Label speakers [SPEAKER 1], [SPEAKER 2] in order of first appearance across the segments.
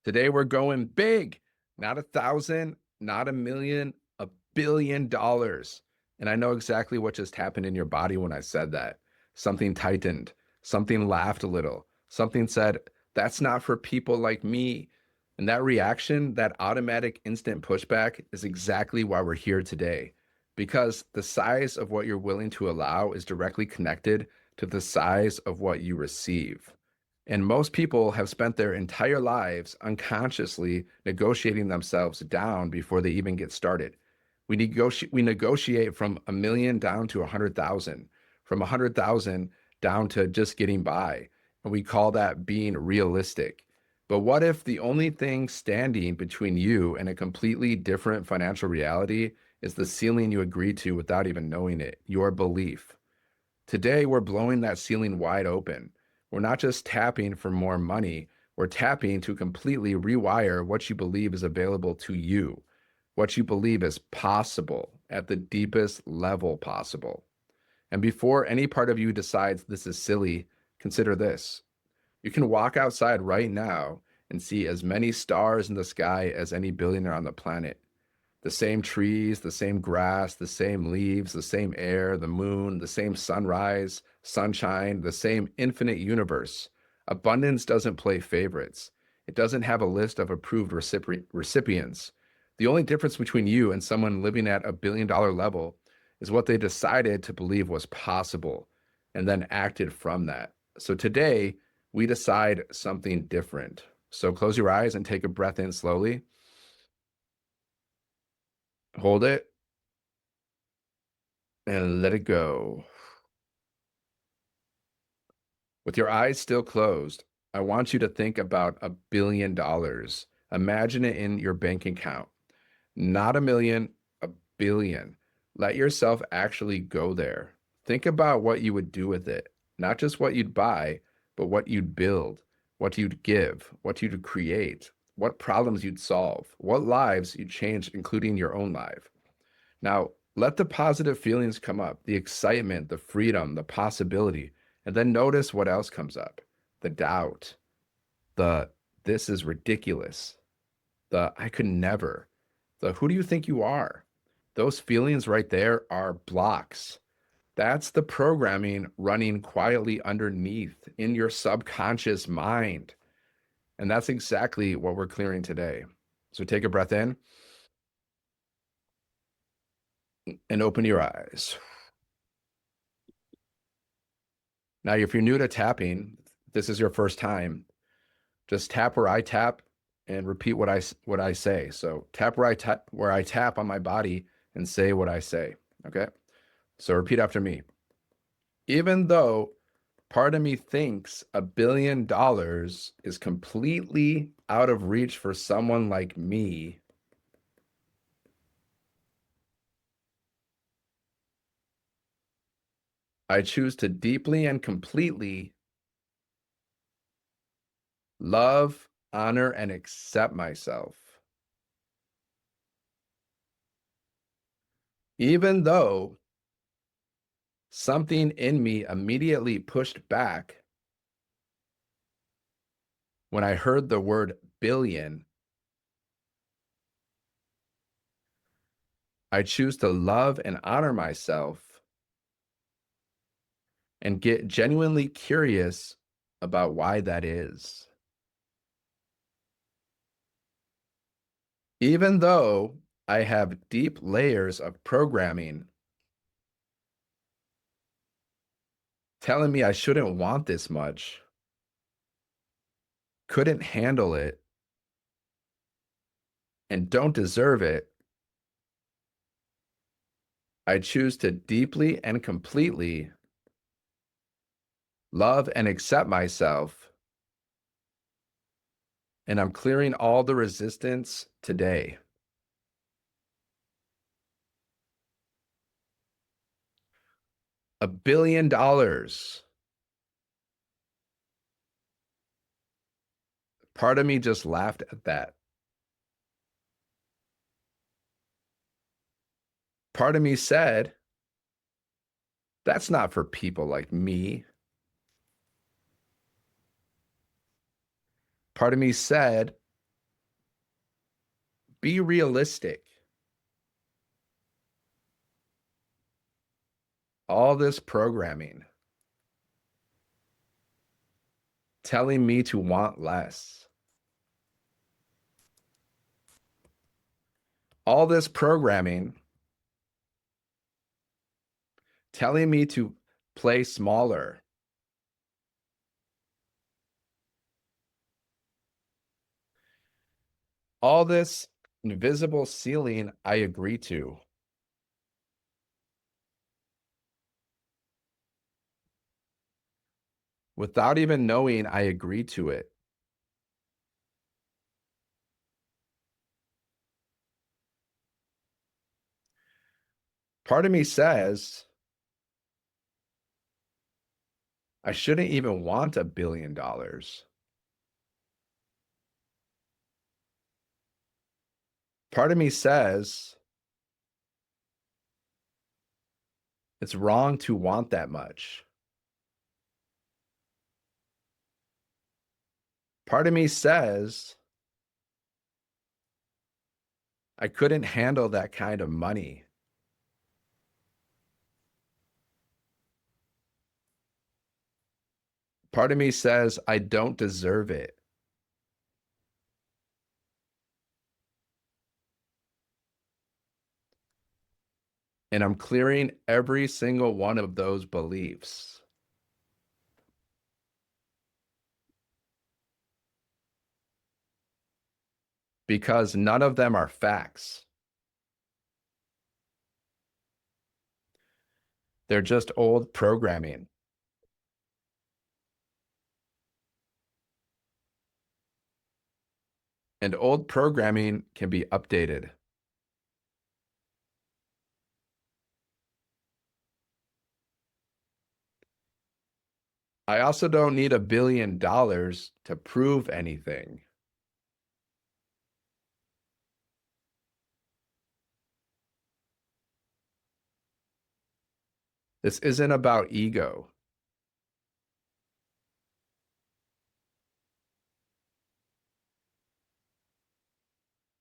[SPEAKER 1] Today we're going big, not 1,000, not 1,000,000, $1 billion. And I know exactly what just happened in your body when I said that. Something tightened, something laughed a little, something said, that's not for people like me. And that reaction, that automatic instant pushback is exactly why we're here today. Because the size of what you're willing to allow is directly connected to the size of what you receive. And most people have spent their entire lives unconsciously negotiating themselves down before they even get started. We negotiate from 1,000,000 down to 100,000, from 100,000 down to just getting by. And we call that being realistic. But what if the only thing standing between you and a completely different financial reality is the ceiling you agreed to without even knowing it, your belief? Today, we're blowing that ceiling wide open. We're not just tapping for more money, we're tapping to completely rewire what you believe is available to you, what you believe is possible at the deepest level possible. And before any part of you decides this is silly, consider this. You can walk outside right now and see as many stars in the sky as any billionaire on the planet. The same trees, the same grass, the same leaves, the same air, the moon, the same sunrise, sunshine, the same infinite universe. Abundance doesn't play favorites. It doesn't have a list of approved recipients. The only difference between you and someone living at $1 billion level is what they decided to believe was possible and then acted from that. So today, we decide something different. So close your eyes and take a breath in slowly. Hold it and let it go. With your eyes still closed, I want you to think about $1 billion. Imagine it in your bank account. Not a million, a billion. Let yourself actually go there. Think about what you would do with it, not just what you'd buy, but what you'd build, what you'd give, what you'd create, what problems you'd solve, what lives you'd change, including your own life. Now, let the positive feelings come up, the excitement, the freedom, the possibility, and then notice what else comes up. The doubt, the this is ridiculous, the I could never, the who do you think you are? Those feelings right there are blocks. That's the programming running quietly underneath in your subconscious mind. And that's exactly what we're clearing today. So take a breath in and open your eyes. Now, if you're new to tapping, this is your first time, just tap where I tap and repeat what I say. So tap where I tap on my body and say what I say. Okay? So repeat after me. Even though part of me thinks $1 billion is completely out of reach for someone like me, I choose to deeply and completely love, honor, and accept myself. Even though something in me immediately pushed back when I heard the word billion, I choose to love and honor myself and get genuinely curious about why that is. Even though I have deep layers of programming telling me I shouldn't want this much, couldn't handle it, and don't deserve it, I choose to deeply and completely love and accept myself. And I'm clearing all the resistance today. $1 billion. Part of me just laughed at that. Part of me said, that's not for people like me. Part of me said, Be realistic. All this programming telling me to want less. All this programming telling me to play smaller. All this invisible ceiling I agree to. Without even knowing I agree to it. Part of me says I shouldn't even want $1 billion. Part of me says it's wrong to want that much. Part of me says I couldn't handle that kind of money. Part of me says I don't deserve it. And I'm clearing every single one of those beliefs. Because none of them are facts. They're just old programming. And old programming can be updated. I also don't need $1 billion to prove anything. This isn't about ego.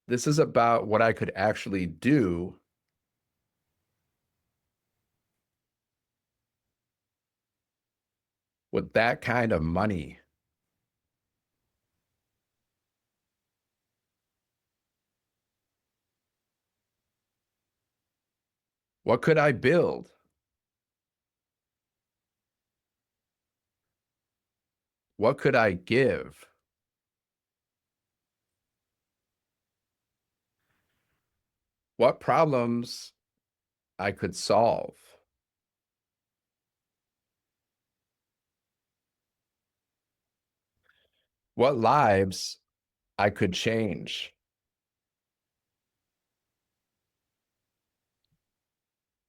[SPEAKER 1] This is about what I could actually do with that kind of money. What could I build? What could I give? What problems I could solve? What lives I could change,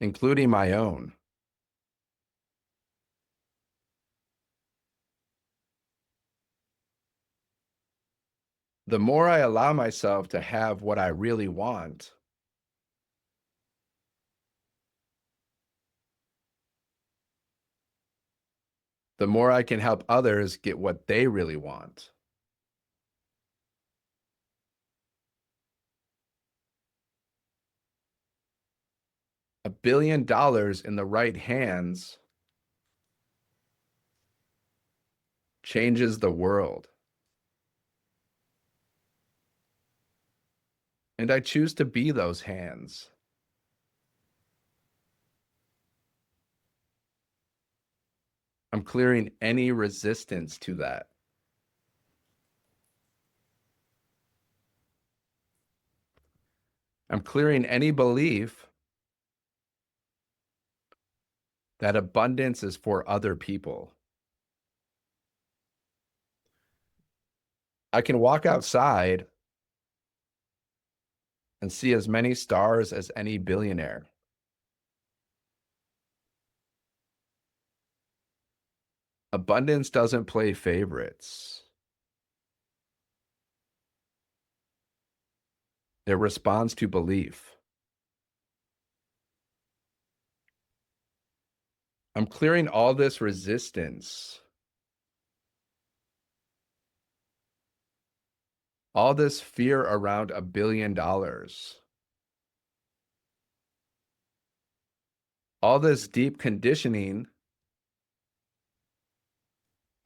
[SPEAKER 1] including my own. The more I allow myself to have what I really want, the more I can help others get what they really want. $1 billion in the right hands changes the world. And I choose to be those hands. I'm clearing any resistance to that. I'm clearing any belief that abundance is for other people. I can walk outside and see as many stars as any billionaire. Abundance doesn't play favorites. It responds to belief. I'm clearing all this resistance All this fear around $1 billion. All this deep conditioning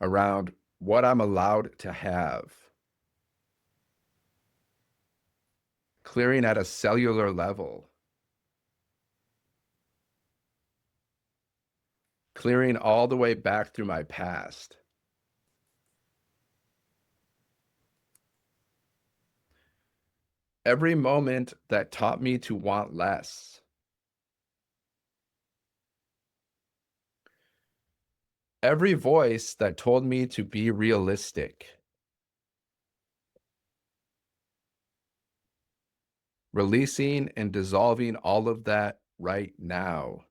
[SPEAKER 1] around what I'm allowed to have. Clearing at a cellular level. Clearing all the way back through my past. Every moment that taught me to want less. Every voice that told me to be realistic. Releasing and dissolving all of that right now.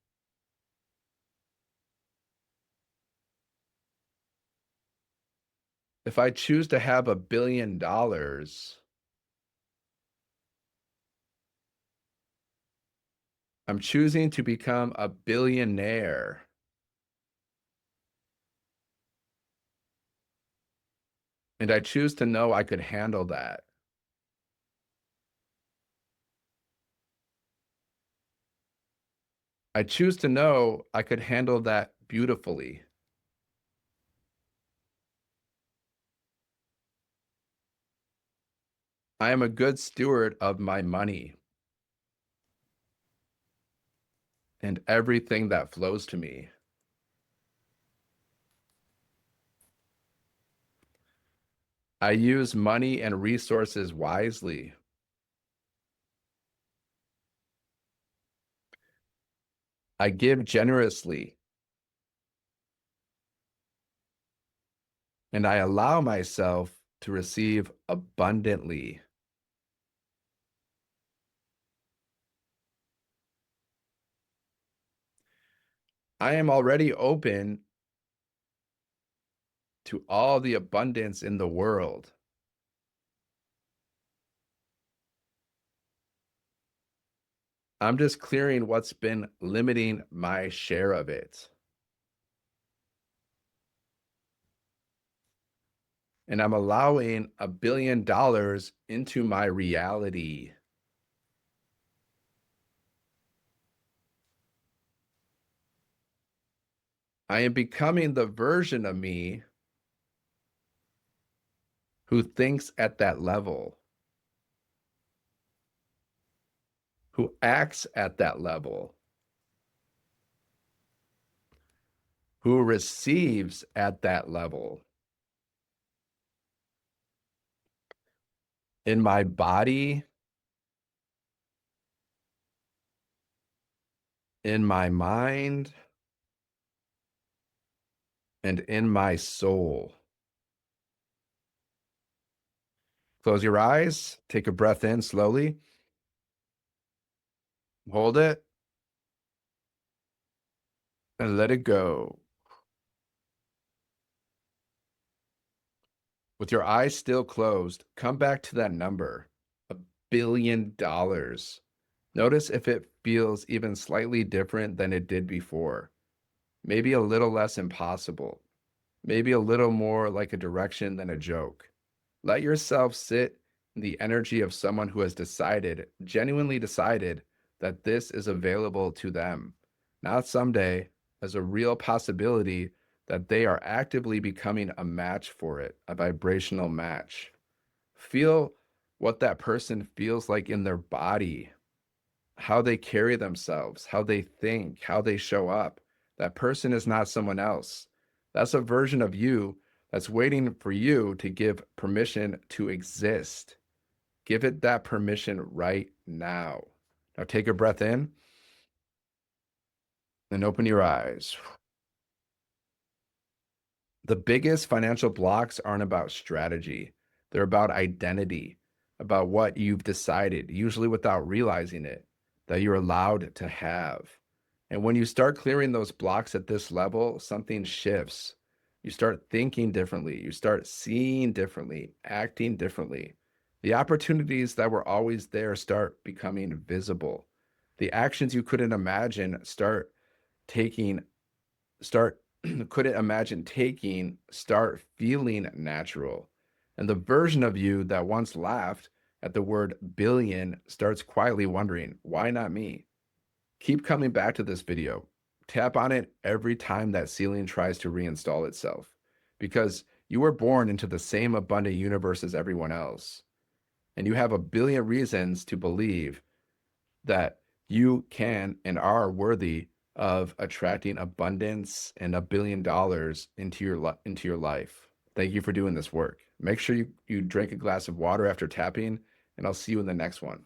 [SPEAKER 1] If I choose to have $1 billion, I'm choosing to become a billionaire. And I choose to know I could handle that. I choose to know I could handle that beautifully. I am a good steward of my money and everything that flows to me. I use money and resources wisely. I give generously. And I allow myself to receive abundantly. I am already open to all the abundance in the world. I'm just clearing what's been limiting my share of it. And I'm allowing $1 billion into my reality. I am becoming the version of me who thinks at that level, who acts at that level, who receives at that level. In my body, in my mind, and in my soul. Close your eyes, take a breath in slowly, hold it, and let it go. With your eyes still closed, come back to that number, $1 billion. Notice if it feels even slightly different than it did before. Maybe a little less impossible. Maybe a little more like a direction than a joke. Let yourself sit in the energy of someone who has decided, genuinely decided, that this is available to them. Not someday, as a real possibility that they are actively becoming a match for it, a vibrational match. Feel what that person feels like in their body, how they carry themselves, how they think, how they show up. That person is not someone else. That's a version of you that's waiting for you to give permission to exist. Give it that permission right now. Now take a breath in and open your eyes. The biggest financial blocks aren't about strategy. They're about identity, about what you've decided, usually without realizing it, that you're allowed to have. And when you start clearing those blocks at this level, something shifts. You start thinking differently. You start seeing differently, acting differently. The opportunities that were always there start becoming visible. The actions you couldn't imagine taking start couldn't imagine taking start feeling natural. And the version of you that once laughed at the word billion starts quietly wondering, why not me? Keep coming back to this video. Tap on it every time that ceiling tries to reinstall itself, because you were born into the same abundant universe as everyone else. And you have a billion reasons to believe that you can and are worthy of attracting abundance and $1 billion into your life. Thank you for doing this work. Make sure you drink a glass of water after tapping, and I'll see you in the next one.